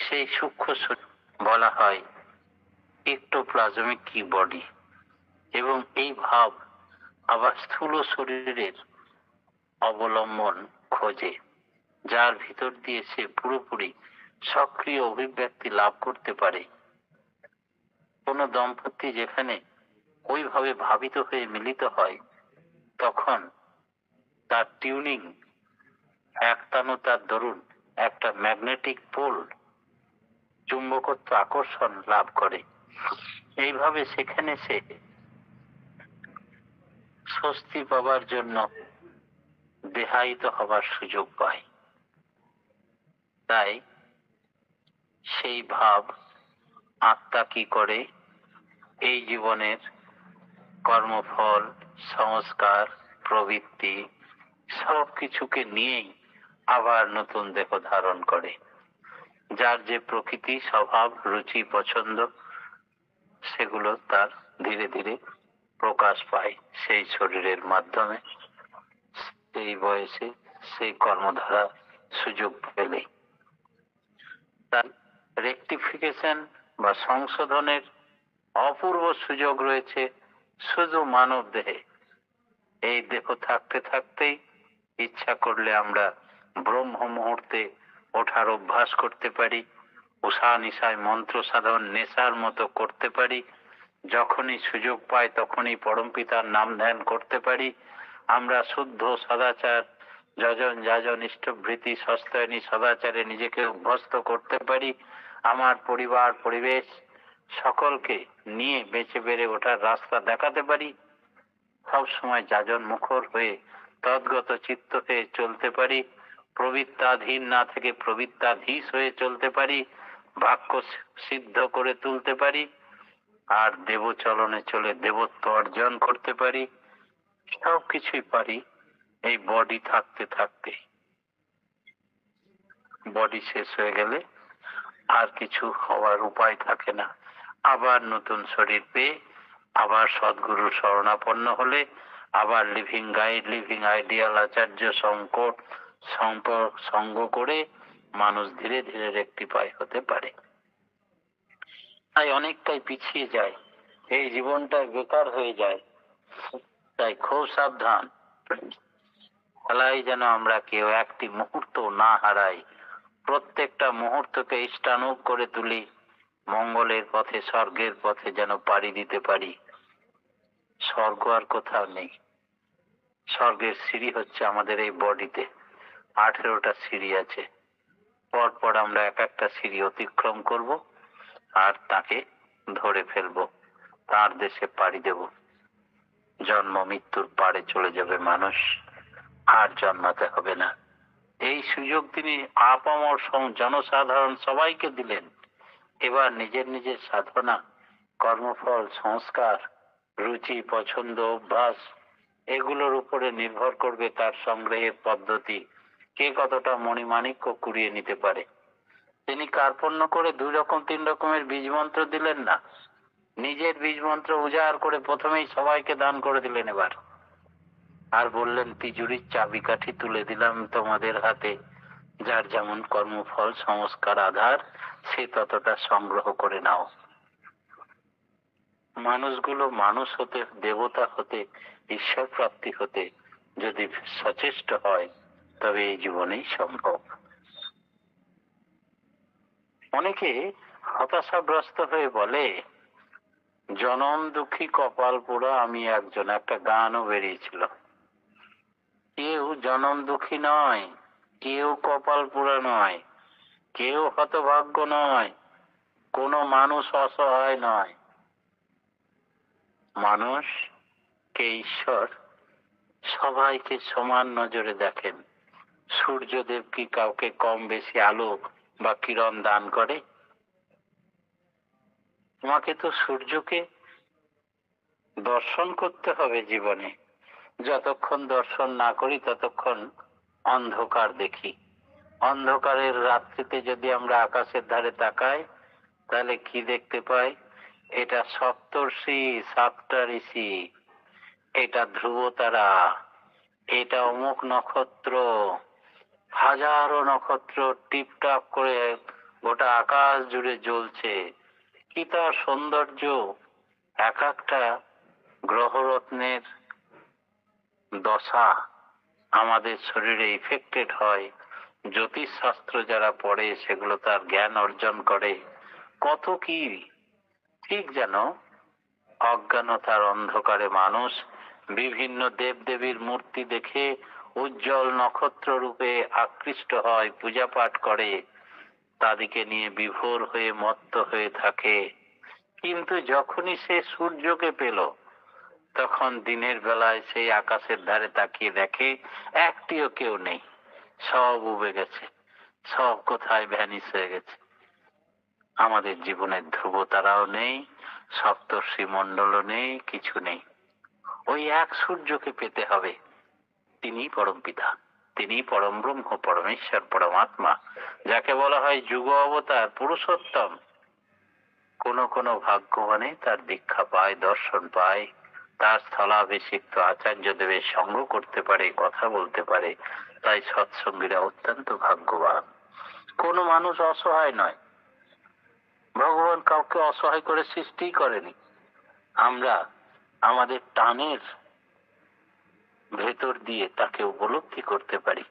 সেই সূক্ষ্ম শরীর বলা হয় একটোপ্লাজমিক কি বডি, এবং এই ভাব আবার স্থূল শরীরের অবলম্বন খোঁজে, যার ভিতর দিয়ে সে পুরোপুরি সক্রিয় অভিব্যক্তি লাভ করতে পারে। কোন দম্পতি যেখানে ওইভাবে ভাবিত হয়ে মিলিত হয়, তখন তার টিউনিং একতানতার দরুন একটা ম্যাগনেটিক পোল, চুম্বকত্ব আকর্ষণ লাভ করে। এইভাবে সেখানে সে স্বস্তি পাবার জন্য দেহায়িত হবার সুযোগ পায়। তাই সেই ভাব আত্মা কি করে, এই জীবনের কর্মফল, সংস্কার, প্রবৃত্তি সব কিছুকে নিয়েই আবার নতুন দেহ ধারণ করে। যার যে প্রকৃতি, স্বভাব, রুচি, পছন্দ, সেগুলো তার ধীরে ধীরে প্রকাশ পায় সেই শরীরের মাধ্যমে, সেই বয়সে, সেই কর্মধারা সুযোগ পেলে। তার রেকটিফিকেশন বা সংশোধনের অপূর্ব সুযোগ রয়েছে শুধু মানব দেহে। এই দেহ থাকতে থাকতেই ইচ্ছা করলে আমরা ব্রহ্ম মুহূর্তে ওঠার অভ্যাস করতে পারি, উষা নিশায় মন্ত্র সাধন নেশার মতো করতে পারি, যখনই সুযোগ পাই তখনই পরমপিতার নাম ধ্যান করতে পারি। আমরা শুদ্ধ সদাচার, যজন যাজন ইষ্টভৃতি সস্তায়নী সদাচারে নিজেকে অভ্যস্ত করতে পারি। আমার পরিবার, পরিবেশ সকলকে নিয়ে বেঁচে বেড়ে ওঠার রাস্তা দেখাতে পারি। সব সময় যাজন মুখর হয়ে তদ্গত চিত্ত হয়ে চলতে পারি। প্রবৃত্তাধীন না থেকে প্রবৃত্তাধীশ হয়ে চলতে পারি। বাক্য সিদ্ধ করে তুলতে পারি, আর দেবচলনে চলে দেবত্ব অর্জন করতে পারি। সব কিছুই পারি এই বডি থাকতে থাকতে। বডি শেষ হয়ে গেলে আর কিছু হওয়ার উপায় থাকে না। আবার নতুন শরীর পেয়ে আবার সদ্গুরুর শরণাপন্ন হলে আবার লিভিং গাইড, লিভিং আইডিয়াল আচার্য সংকট সঙ্গ করে মানুষ ধীরে ধীরে রেকটিফাই হতে পারে। তাই অনেকটাই পিছিয়ে যায়, এই জীবনটা বেকার হয়ে যায়। তাই খুব সাবধান, খেলায় যেন আমরা কেউ একটি মুহূর্ত না হারাই। প্রত্যেকটা মুহূর্তকে ইষ্টানুগ করে তুলি, মঙ্গলের পথে, স্বর্গের পথে যেন পাড়ি দিতে পারি। স্বর্গ আর কোথাও নেই। স্বর্গের সিঁড়ি হচ্ছে আমাদের এই বডিতে। 18টা সিঁড়ি আছে, পরপর আমরা এক একটা সিঁড়ি অতিক্রম করব আর তাকে ধরে ফেলবো, তার দেশে পাড়ি দেব। জন্ম মৃত্যুর পাড়ে চলে যাবে মানুষ, আর জন্মাতে হবে না। এই সুযোগ তিনি আপামর জনসাধারণ সবাইকে দিলেন। এবার নিজের নিজের সাধনা, কর্মফল, সংস্কার, রুচি, পছন্দ, অভ্যাস এগুলোর উপরে নির্ভর করবে তার সংগ্রহের পদ্ধতি, কে কতটা মণিমাণিক্য কুড়িয়ে নিতে পারে। তিনি কার্পণ্য করে 2 রকম 3 রকমের বীজ মন্ত্র দিলেন না, নিজের বীজ মন্ত্র উজাড় করে প্রথমেই সবাইকে দান করে দিলেন। এবার আর বললেন, তিজুরির চাবিকাঠি তুলে দিলাম তোমাদের হাতে, যার যেমন কর্মফল, সংস্কার, আধার, সে ততটা সংগ্রহ করে নাও। মানুষগুলো মানুষ হতে, দেবতা হতে, ঈশ্বর প্রাপ্তি হতে যদি সচেষ্ট হয়, তবে এই জীবনেই সম্ভব। অনেকে হতাশাগ্রস্ত হয়ে বলে, জনম দুঃখী কপাল পোড়া আমি একজন, একটা গানও বেরিয়েছিল। কেউ জনম দুঃখী নয়, কেউ কপাল পোড়া নয়, কেউ হতভাগ্য নয়, কোন মানুষ অসহায় নয়। মানুষকে ঈশ্বর সবাইকে সমান নজরে দেখেন। সূর্যদেব কি কাউকে কম বেশি আলো বা কিরণ দান করে? তোমাকে তো সূর্যকে দর্শন করতে হবে জীবনে। যতক্ষণ দর্শন না করি ততক্ষণ অন্ধকার দেখি। অন্ধকারের রাত্রিতে যদি আমরা আকাশের ধারে তাকাই, তাহলে কি দেখতে পাই? এটা সপ্তর্ষি, 7টা ঋষি, এটা ধ্রুবতারা, এটা অমুক নক্ষত্র, হাজারো নক্ষত্র টিপটাপ করে গোটা আকাশ জুড়ে জ্বলছে, কি তার সৌন্দর্য! এক একটা গ্রহরত্নের দশা আমাদের শরীরে ইফেক্টেড হয়। জ্যোতিষশাস্ত্র যারা পড়ে সেগুলো তার জ্ঞান অর্জন করে। কত কি! ঠিক যেন অজ্ঞানতার অন্ধকারে মানুষ বিভিন্ন দেবদেবীর মূর্তি দেখে উজ্জ্বল নক্ষত্র রূপে আকৃষ্ট হয়, পূজা পাঠ করে, তাদেরকে নিয়ে বিভোর হয়ে মত্ত হয়ে থাকে। কিন্তু যখনই সে সূর্যকে পেল, তখন দিনের বেলায় সেই আকাশের ধারে তাকিয়ে দেখে একটিও কেউ নেই, সব উবে গেছে, সব কোথায় ভ্যানিশ হয়ে গেছে। আমাদের জীবনের ধ্রুবতারাও নেই, সপ্তর্ষি মণ্ডলও নেই, কিছু নেই। ওই এক সূর্যকে পেতে হবে। তিনি পরম পিতা, তিনি পরম ব্রহ্ম, পরমেশ্বর, পরমাত্মা, যাকে বলা হয় যুগ অবতার, পুরুষোত্তম। কোন কোন ভাগ্যবানে তার দীক্ষা পায়, দর্শন পায়, তার স্থলাভিষিক্ত আচার্য দেবের সঙ্গ করতে পারে, কথা বলতে পারে। তাই সৎসঙ্গীরা অত্যন্ত ভাগ্যবান। কোন মানুষ অসহায় নয়। ভগবান কাউকে অসহায় করে সৃষ্টি করেনি। আমরা আমাদের টানের ভেতর দিয়ে তাকে উপলব্ধি করতে পারি।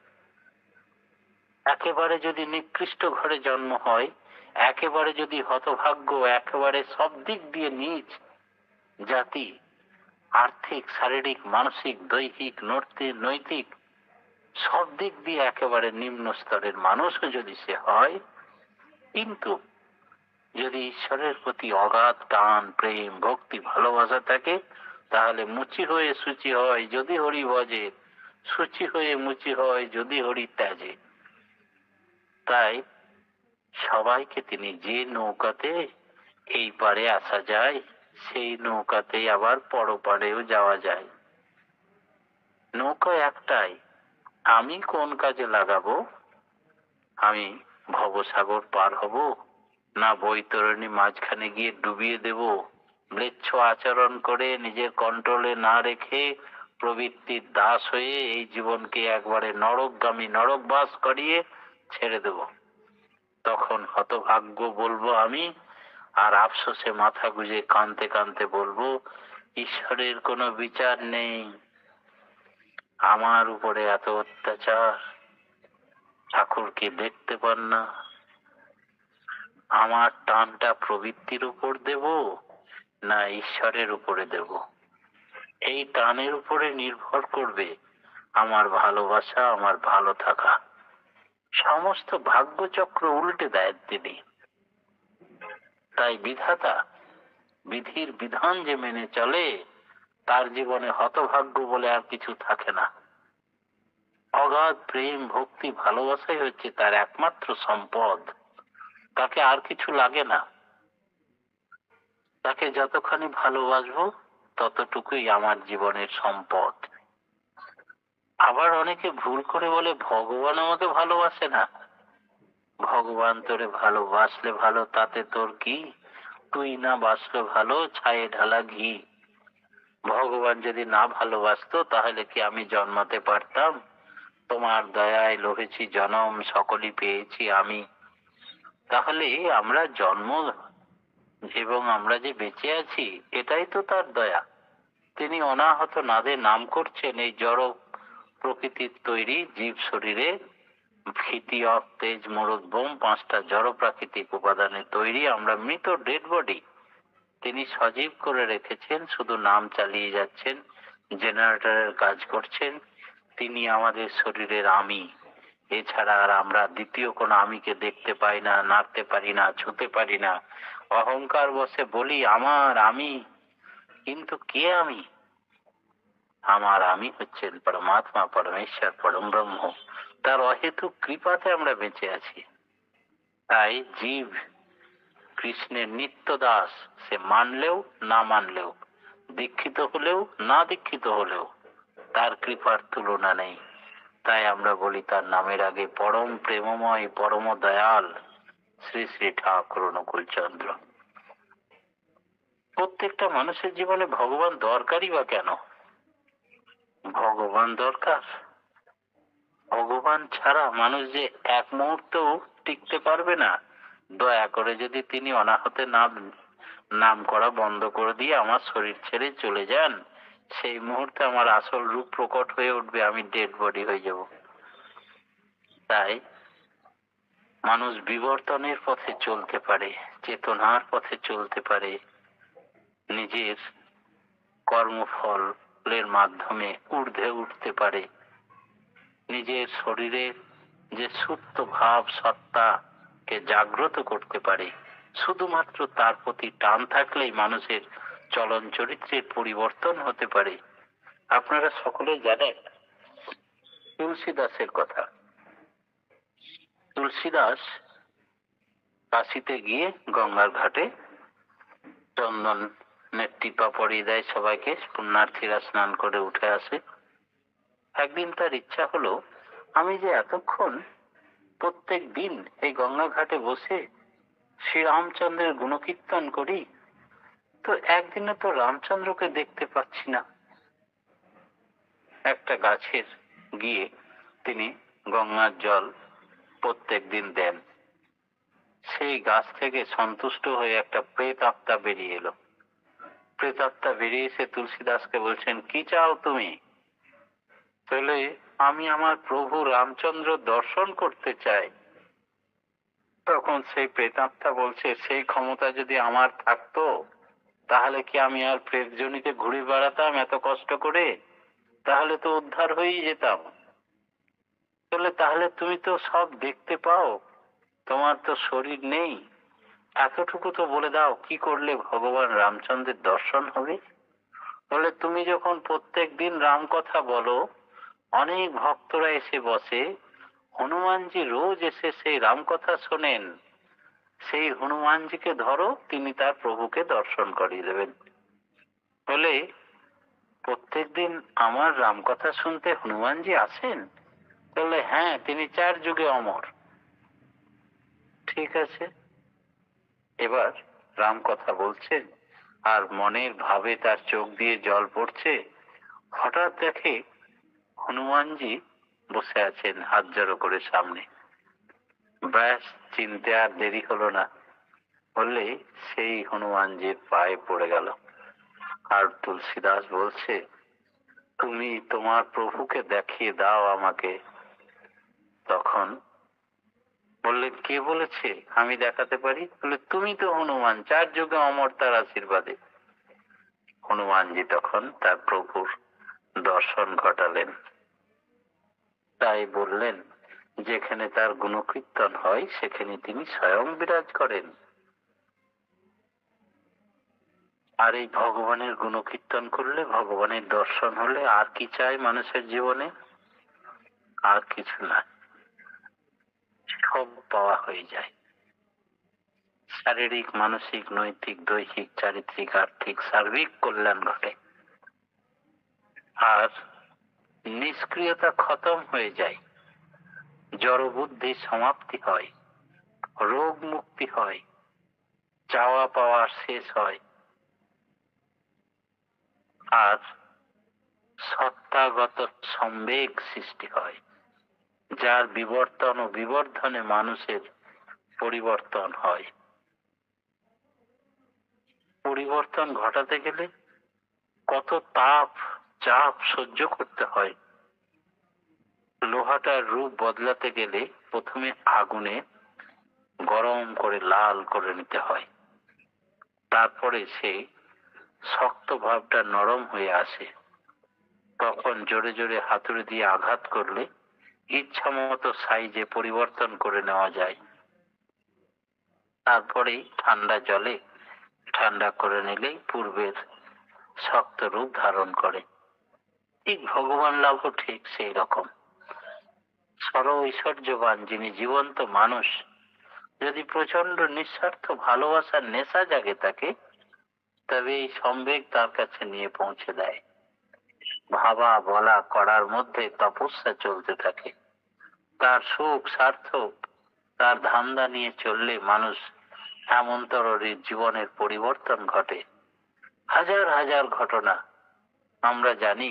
একেবারে যদি নিকৃষ্ট ঘরে জন্ম হয়, একেবারে যদি হতভাগ্য, একেবারে সব দিক দিয়ে নীচ জাতি, আর্থিক, শারীরিক, মানসিক, দৈহিক, নৈতিক সব দিক দিয়ে একেবারে নিম্ন স্তরের মানুষও যদি সে হয়, কিন্তু যদি ঈশ্বরের প্রতি অগাধ টান, প্রেম, ভক্তি, ভালোবাসা থাকে, তাহলে মুচি হয়ে সূচি হয় যদি হরি ভজে, সূচি হয়ে মুচি হয় যদি হরি ত্যাজে। তাই সবাইকে তিনি যে নৌকাতে এই পারে আসা যায়, সেই নৌকাতেই আবার পরপারেও যাওয়া যায়। নৌকা একটাই, আমি কোন কাজে লাগাবো? আমি ভবসাগর পার হব, না বৈতরণী মাঝখানে গিয়ে ডুবিয়ে দেব? ম্লেচ্ছ আচরণ করে নিজের কন্ট্রোলে না রেখে প্রবৃত্তির দাস হয়ে এই জীবনকে একবারে নরকগামী, নরকবাস করিয়ে ছেড়ে দেব। তখন হতভাগ্য বলবো আমি, আর আফসোসে মাথা গুঁজে কাঁদতে কাঁদতে বলবো, ঈশ্বরের কোনো বিচার নেই, আমার উপরে এত অত্যাচার, ঠাকুরকে দেখতে পান না। আমার টানটা প্রবৃত্তির উপর দেব না ঈশ্বরের উপরে দেব? এই টানের উপরে নির্ভর করবে আমার ভালোবাসা, আমার ভালো থাকা। সমস্ত ভাগ্যচক্র উল্টে দেয় তিনি। তাই বিধাতা বিধির বিধান যে মেনে চলে, তার জীবনে হতভাগ্য বলে আর কিছু থাকে না। অগাধ প্রেম, ভক্তি, ভালোবাসাই হচ্ছে তার একমাত্র সম্পদ। তাকে আর কিছু লাগে না। তাকে যতখানি ভালোবাসবো ততটুকুই আমার জীবনের সম্পদ। আবার অনেকে ভুল করে বলে ভগবান আমাকে ভালোবাসে না। ভগবান তোরে ভালোবাসলে ভালো, তাতে তোর কি? তুই না বাসলে ভালো, ছায়ে ঢালা ঘি। ভগবান যদি না ভালোবাসতো তাহলে কি আমি জন্মাতে পারতাম? তোমার দয়ায় লহেছি জনম, সকলই পেয়েছি আমি। তাহলে আমরা জন্ম এবং আমরা যে বেঁচে আছি, এটাই তো তার দয়া। তিনি অনাহত নাদে নাম করছেন এই জড় প্রকৃতির তৈরি জীব শরীরে। ভীতি, অপ, তেজ, মরদ, বোম, 5টা জড় প্রাকৃতিক উপাদানে তৈরি আমরা মৃত, ডেড বডি। তিনি সজীব করে রেখেছেন, শুধু নাম চালিয়ে যাচ্ছেন, জেনারেটরের কাজ করছেন। তিনি আমাদের শরীরের আমি। এছাড়া আর আমরা দ্বিতীয় কোনো আমিকে দেখতে পাই না, নাড়তে পারি না, ছুঁতে পারি না। অহংকার বসে বলি আমার আমি, কিন্তু কে আমি? আমার আমি হচ্ছেন পরমাত্মা, পরমেশ্বর, পরম ব্রহ্ম। তার অহেতুক কৃপাতে আমরা বেঁচে আছি। তাই জীব কৃষ্ণের নিত্য দাস, সে মানলেও না মানলেও, দীক্ষিত হলেও না দীক্ষিত হলেও, তার কৃপার তুলনা নেই। তাই আমরা বলি তার নামের আগে পরম প্রেমময়, পরম দয়াল শ্রী শ্রী ঠাকুর অনুকূল চন্দ্র। প্রত্যেকটা মানুষের জীবনে ভগবান দরকারই বা কেন? ভগবান দরকার। ভগবান ছাড়া মানুষ যে এক মুহূর্তেও টিকতে পারবে না, দয়া করে যদি তিনি অনাহতে নাম করা বন্ধ করে দিয়ে আমার শরীর ছেড়ে চলে যান, সেই মুহূর্তে আমার আসল রূপ প্রকট হয়ে উঠবে, আমি ডেড বডি হয়ে যাব। তাই মানুষ বিবর্তনের পথে চলতে পারে, চেতনার পথে চলতে পারে, নিজের কর্মফলের মাধ্যমে ঊর্ধ্বে উঠতে পারে, নিজের শরীরের যে সুপ্ত ভাব সত্তাকে জাগ্রত করতে পারে। শুধুমাত্র তার প্রতি টান থাকলেই মানুষের চলন চরিত্রের পরিবর্তন হতে পারে। আপনারা সকলে জানেন তুলসীদাসের কথা। তুলসীদাস কাশিতে গিয়ে গঙ্গার ঘাটে চন্দনের টিপা পরিয়ে দেয় সবাইকে, পুণ্যার্থীরা স্নান করে উঠে আসে। একদিন তার ইচ্ছা হলো, আমি যে এতক্ষণ প্রত্যেক দিন এই গঙ্গা ঘাটে বসে শ্রীরামচন্দ্রের গুণকীর্তন করি, তো একদিনে তো রামচন্দ্রকে দেখতে পাচ্ছি না। একটা গাছের গিয়ে তিনি গঙ্গার জল প্রত্যেক দিন দেন। সেই গাছ থেকে সন্তুষ্ট হয়ে একটা প্রেত আত্মা বেরিয়ে এলো। প্রেত আত্মা বেরিয়ে এসে তুলসীদাসকে বলছেন, কি চাও তুমি? বলে, আমি আমার প্রভু রামচন্দ্র দর্শন করতে চাই। তখন সেই প্রেতাত্মা বলছে, সেই ক্ষমতা যদি আমার থাকতো তাহলে কি আমি আর প্রেত জনিতে ঘুরে বেড়াতাম এত কষ্ট করে? তাহলে তো উদ্ধার হয়েই যেতাম। বলে, তাহলে তুমি তো সব দেখতে পাও, তোমার তো শরীর নেই, এতটুকু তো বলে দাও কি করলে ভগবান রামচন্দ্রের দর্শন হবে? বলে, তুমি যখন প্রত্যেক দিন রাম কথা বলো, অনেক ভক্তরা এসে বসে, হনুমানজি রোজ এসে সেই রাম কথা শোনেন, সেই হনুমানজিকে ধরো, তিনি তার প্রভুকে দর্শন করিয়ে দেবেন। বলে, প্রত্যেকদিন আমার রাম কথা শুনতে হনুমানজি আসেন? বলে, হ্যাঁ, তিনি 4 যুগে অমর। ঠিক আছে, এবার রাম কথা বলছেন আর মনের ভাবে তার চোখ দিয়ে জল পড়ছে। হঠাৎ দেখে হনুমানজি বসে আছেন হাত জড়ো করে সামনে। ব্যাস, চিনতে আর দেরি হলো না, বললে সেই হনুমানজির পায়ে পড়ে গেল। আর তুলসীদাস বলছে, তুমি তোমার প্রভুকে দেখিয়ে দাও আমাকে। তখন বললেন, কে বলেছে আমি দেখাতে পারি? বলে, তুমি তো হনুমান, 4 যুগে অমর, তার আশীর্বাদে। হনুমানজি তখন তার প্রভুর দর্শন ঘটালেন। তাই বললেন, যেখানে তার গুণকীর্তন হয় সেখানে তিনি স্বয়ং বিরাজ করেন। আর এই ভগবানের গুণকীর্তন করলে, ভগবানের দর্শন হলে আর কি চাই মানুষের জীবনে? আর কিছু না, সব পাওয়া হয়ে যায়। শারীরিক, মানসিক, নৈতিক, দৈহিক, চারিত্রিক, আর্থিক, সার্বিক কল্যাণ ঘটে। আর নিষ্ক্রিয়তা খতম হয়ে যায়, জড় বুদ্ধি সমাপ্তি হয়, রোগ মুক্তি হয়, চাওয়া পাওয়া শেষ হয়, আর সত্তাগত সম্বেগ সৃষ্টি হয়, যার বিবর্তন ও বিবর্ধনে মানুষের পরিবর্তন হয়। পরিবর্তন ঘটাতে গেলে কত তাপ, চাপ সহ্য করতে হয়। লোহাটার রূপ বদলাতে গেলে প্রথমে আগুনে গরম করে লাল করে নিতে হয়, তারপরে সে শক্ত ভাবটা নরম হয়ে আসে। তখন জোরে জোরে হাতুড়ি দিয়ে আঘাত করলে ইচ্ছা মতো সাইজে পরিবর্তন করে নেওয়া যায়। তারপরে ঠান্ডা জলে ঠান্ডা করে নিলেই পূর্বের শক্ত রূপ ধারণ করে। ঠিক ভগবান লাভও ঠিক সেই রকম। সর্ব ঐশ্বর্যবান যিনি জীবন্ত মানুষ, যদি প্রচন্ড নিঃস্বার্থ ভালোবাসার নেশা জাগে তাকে, তবে এই সম্বেগ তার কাছে নিয়ে পৌঁছে দেয়। ভাবা বলা করার মধ্যে তপস্যা চলতে থাকে। তার সুখ সার্থক, তার ধান্দা নিয়ে চললে মানুষ এমন তরুণীর জীবনের পরিবর্তন ঘটে। হাজার হাজার ঘটনা আমরা জানি।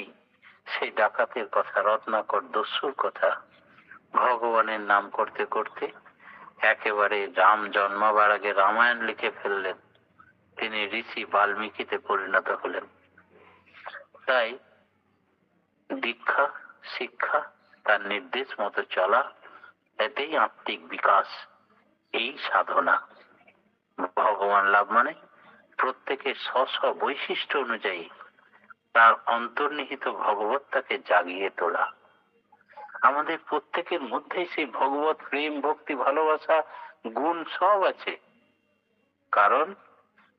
সেই ডাকাতের কথা, রত্নাকর দস্যুর কথা, ভগবানের নাম করতে করতে একেবারে রাম জন্মাবার আগে রামায়ণ লিখে ফেললেন, তিনি ঋষি বাল্মীকিতে পরিণত হলেন। তাই দীক্ষা, শিক্ষা, তার নির্দেশ মতো চলা, এতেই আত্মিক বিকাশ, এই সাধনা। ভগবান লাভ মানে প্রত্যেকের স্ব বৈশিষ্ট্য অনুযায়ী তার অন্তর্নিহিত ভগবত্তাকে জাগিয়ে তোলা। আমাদের প্রত্যেকের মধ্যেই সেই ভগবত প্রেম, ভক্তি, ভালোবাসা গুণ সব আছে, কারণ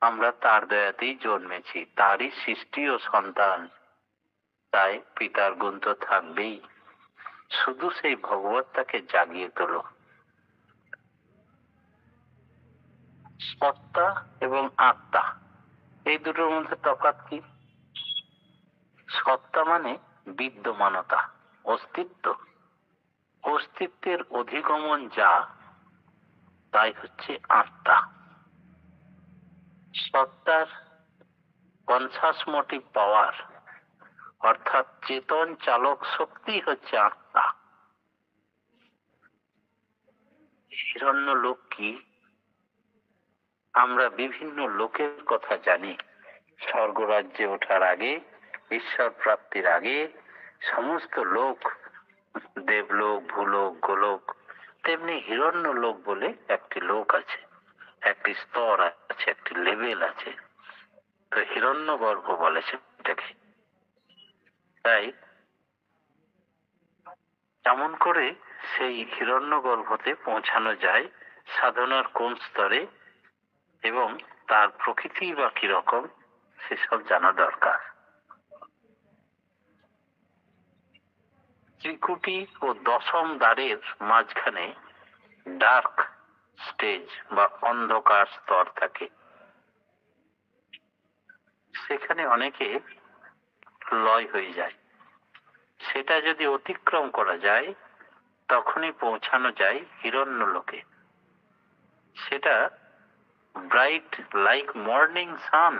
আমরা তার দয়াতেই জন্মেছি, তারই সৃষ্টি ও সন্তান। তাই পিতার গুণ তো থাকবেই, শুধু সেই ভগবত্তাকে জাগিয়ে তোলো। সত্তা এবং আত্মা, এই দুটোর মধ্যে তফাৎ কি? সত্তা মানে বিদ্যমানতা, অস্তিত্ব। অস্তিত্বের অধিগমন যা, তাই হচ্ছে আত্মা। সত্তার কনসাস মোটিভ পাওয়ার, অর্থাৎ চেতন চালক শক্তি হচ্ছে আত্মা। হিরণ্যলোক কি? আমরা বিভিন্ন লোকের কথা জানি। স্বর্গরাজ্যে ওঠার আগে, ঈশ্বর প্রাপ্তির আগে সমস্ত লোক, দেবলোক, ভূলোক, গোলোক, তেমনি হিরণ্যলোক বলে একটি লোক আছে, একটি স্তর আছে, একটি লেভেল আছে। তো হিরণ্যগর্ভ বলে সেটাকে। তাই এমন করে সেই হিরণ্যগর্ভতে পৌঁছানো যায় সাধনার কোন স্তরে এবং তার প্রকৃতি বা কিরকম, সেসব জানা দরকার। ত্রিকুটি ও দশম দ্বারের মাঝখানে ডার্ক স্টেজ বা অন্ধকার স্তর থাকে। সেখানে অনেকে লয় হয়ে যায়। সেটা যদি অতিক্রম করা যায়, তখনই পৌঁছানো যায় হিরণ্যলোকে। সেটা ব্রাইট লাইক মর্নিং সান,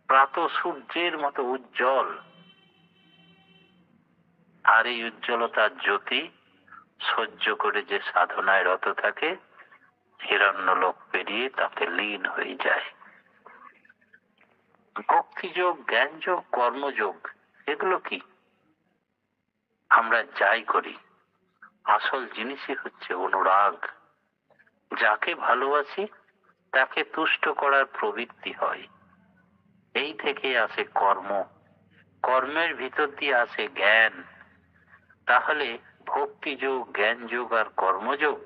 প্রাত সূর্যের মতো উজ্জ্বল। আর এই উজ্জ্বলতার জ্যোতি সহ্য করে যে সাধনায় রত থাকে, হিরণ্যলোক পেরিয়ে তাতে লীন হয়ে যায়। ভক্তিযোগ, জ্ঞানযোগ, কর্মযোগ, এগুলো কি? আমরা যাই করি, আসল জিনিসই হচ্ছে অনুরাগ। যাকে ভালোবাসি তাকে তুষ্ট করার প্রবৃত্তি হয়। এই থেকে আসে কর্ম, কর্মের ভিতর দিয়ে আসে জ্ঞান। তাহলে ভক্তিযোগ, জ্ঞানযোগ আর কর্মযোগ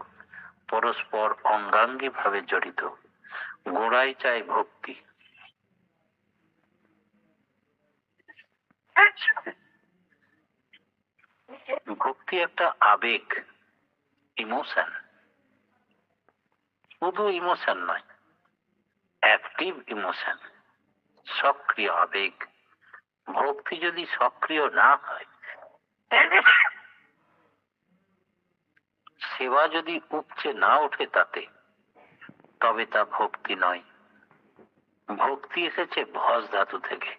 পরস্পর অঙ্গাঙ্গী ভাবে জড়িত। গোড়ায় চাই ভক্তি। ভক্তি একটা আবেগ, ইমোশন। শুধু ইমোশন নয়, অ্যাক্টিভ ইমোশন, সক্রিয় আবেগ। ভক্তি যদি সক্রিয় না হয়, সেবা যদি উপচে না ওঠে তাতে, তবে তা ভক্তি নয়। ভক্তি এসেছে ভজ ধাতু থেকে।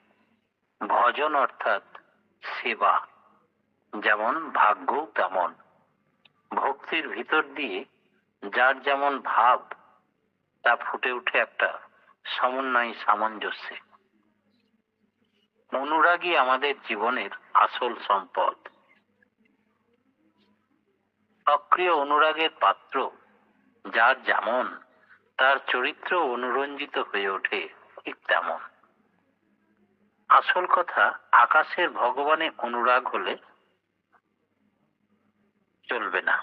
ভজন অর্থাৎ সেবা। যেমন ভাগ্য তেমন। ভক্তির ভিতর দিয়ে যার যেমন ভাব, তা ফুটে উঠে একটা সমন্বয়, সামঞ্জস্যে। অনুরাগী আমাদের জীবনের আসল সম্পদ। সক্রিয় অনুরাগের পাত্র যার যেমন, তার চরিত্র অনুরঞ্জিত হয়ে ওঠে ঠিক তেমন। আসল কথা, আকাশের ভগবানে অনুরাগ হলে চলবে না।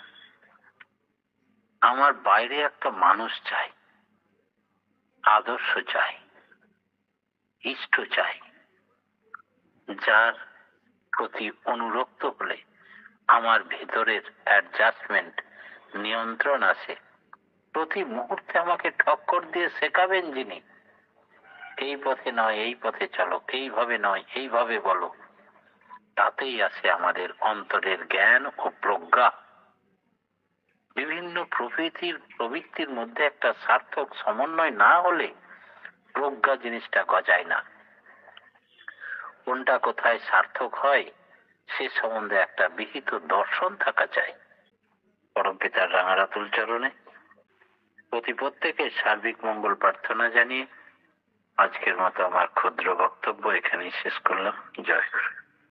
আমার বাইরে একটা মানুষ চাই, আদর্শ চাই, ইষ্ট চাই, যার প্রতি অনুরক্ত হলে আমার ভেতরের অ্যাডজাস্টমেন্ট, নিয়ন্ত্রণ আসে। প্রতি মুহূর্তে আমাকে ঠক্কর দিয়ে শেখাবেন যিনি, এই পথে নয় এই পথে চলো, এইভাবে নয় এইভাবে বলো। তাতেই আসে আমাদের অন্তরের জ্ঞান ও প্রজ্ঞা। বিভিন্ন প্রবৃত্তির মধ্যে একটা সার্থক সমন্বয় না হলে প্রজ্ঞা জিনিসটা গজায় না। কোনটা কোথায় সার্থক হয় সে সম্বন্ধে একটা বিহিত দর্শন থাকা চাই। পরমপিতার রাঙারাতুল চরণে প্রত্যেকের সার্বিক মঙ্গল প্রার্থনা জানিয়ে আজকের মতো আমার ক্ষুদ্র বক্তব্য এখানেই শেষ করলাম। জয় গুরু।